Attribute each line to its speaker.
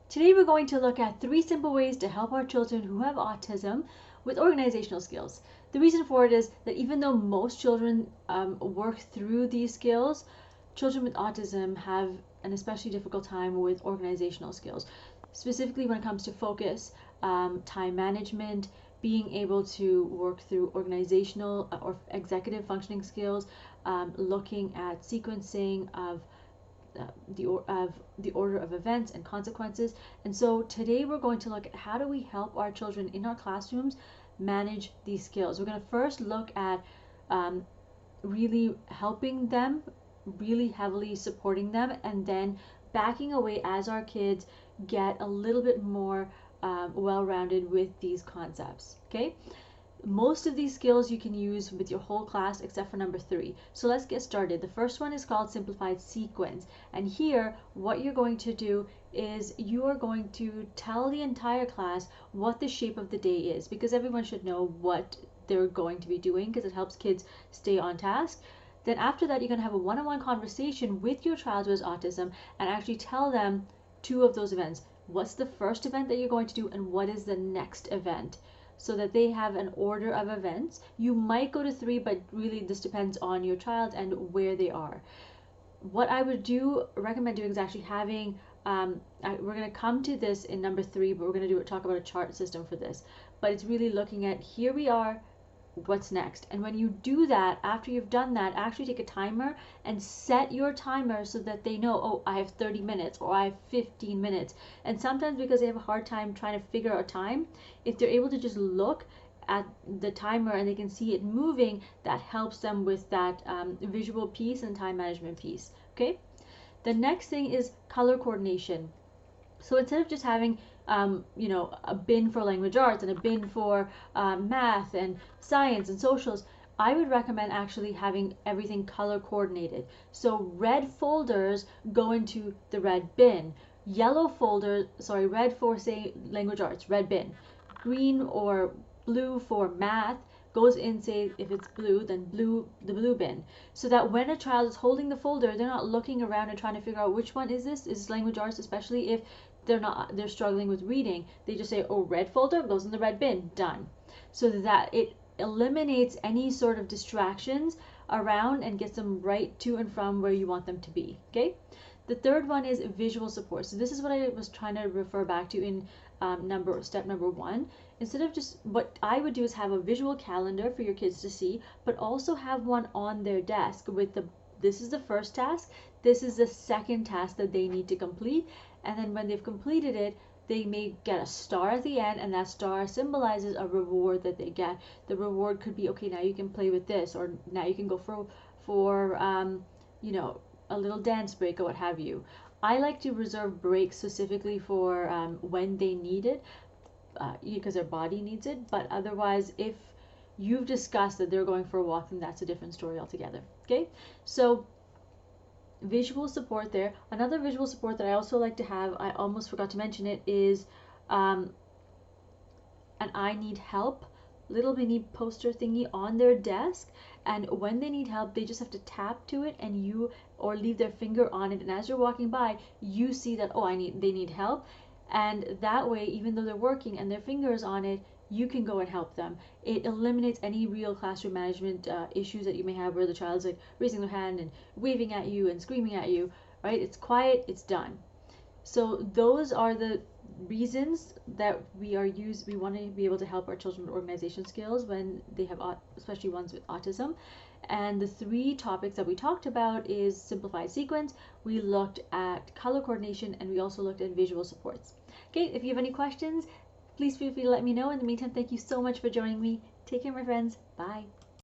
Speaker 1: Today we're going to look at 3 simple ways to help our children who have autism with organizational skills. The reason for it is that even though most children work through these skills, children with autism have an especially difficult time with organizational skills, specifically when it comes to focus, time management, being able to work through organizational or executive functioning skills, looking at sequencing of the order of events and consequences. And so today we're going to look at how do we help our children in our classrooms manage these skills. We're going to first look at really helping them, really heavily supporting them, and then backing away as our kids get a little bit more well-rounded with these concepts. Okay, most of these skills you can use with your whole class except for number 3. So let's get started. The first one is called Simplified Sequence, and here what you're going to do is you are going to tell the entire class what the shape of the day is, because everyone should know what they're going to be doing because it helps kids stay on task. Then after that, you're going to have a one-on-one conversation with your child who has autism and actually tell them 2 of those events. What's the first event that you're going to do and what is the next event, so that they have an order of events. You might go to 3, but really this depends on your child and where they are. What I would recommend doing is actually having, we're going to come to this in number 3, but we're going to talk about a chart system for this. But it's really looking at, here we are, what's next. And when you do that, after you've done that, actually take a timer and set your timer so that they know, oh, I have 30 minutes or I have 15 minutes. And sometimes because they have a hard time trying to figure out time, if they're able to just look at the timer and they can see it moving, that helps them with that visual piece and time management piece. Okay, the next thing is color coordination. So instead of just having a bin for language arts and a bin for math and science and socials, I would recommend actually having everything color coordinated. So red folders go into the red bin. Red for, say, language arts, red bin. Green or blue for math goes in, say, if it's blue, then the blue bin. So that when a child is holding the folder, they're not looking around and trying to figure out which one is this. Is language arts, especially if they're struggling with reading. They just say, oh, red folder goes in the red bin, done. So that it eliminates any sort of distractions around and gets them right to and from where you want them to be. Okay, the third one is visual support. So this is what I was trying to refer back to in step number 1. Instead of just, what I would do is have a visual calendar for your kids to see, but also have one on their desk with this is the first task, this is the second task that they need to complete, and then when they've completed it, they may get a star at the end, and that star symbolizes a reward that they get. The reward could be, okay, now you can play with this, or now you can go for a little dance break or what have you. I like to reserve breaks specifically for when they need it, because their body needs it. But otherwise, if you've discussed that they're going for a walk, then that's a different story altogether. Okay, so visual support there. Another visual support that I also like to have, I almost forgot to mention it, is an I need help little mini poster thingy on their desk, and when they need help, they just have to tap to it and or leave their finger on it, and as you're walking by, you see that, oh, they need help, and that way, even though they're working and their finger is on it, you can go and help them. It eliminates any real classroom management issues that you may have where the child's like raising their hand and waving at you and screaming at you, right? It's quiet, it's done. So those are the reasons that we want to be able to help our children with organization skills when they have, especially ones with autism. And the 3 topics that we talked about is Simplified Sequence, we looked at color coordination, and we also looked at visual supports. Okay, if you have any questions, please feel free to let me know. In the meantime, thank you so much for joining me. Take care, my friends. Bye.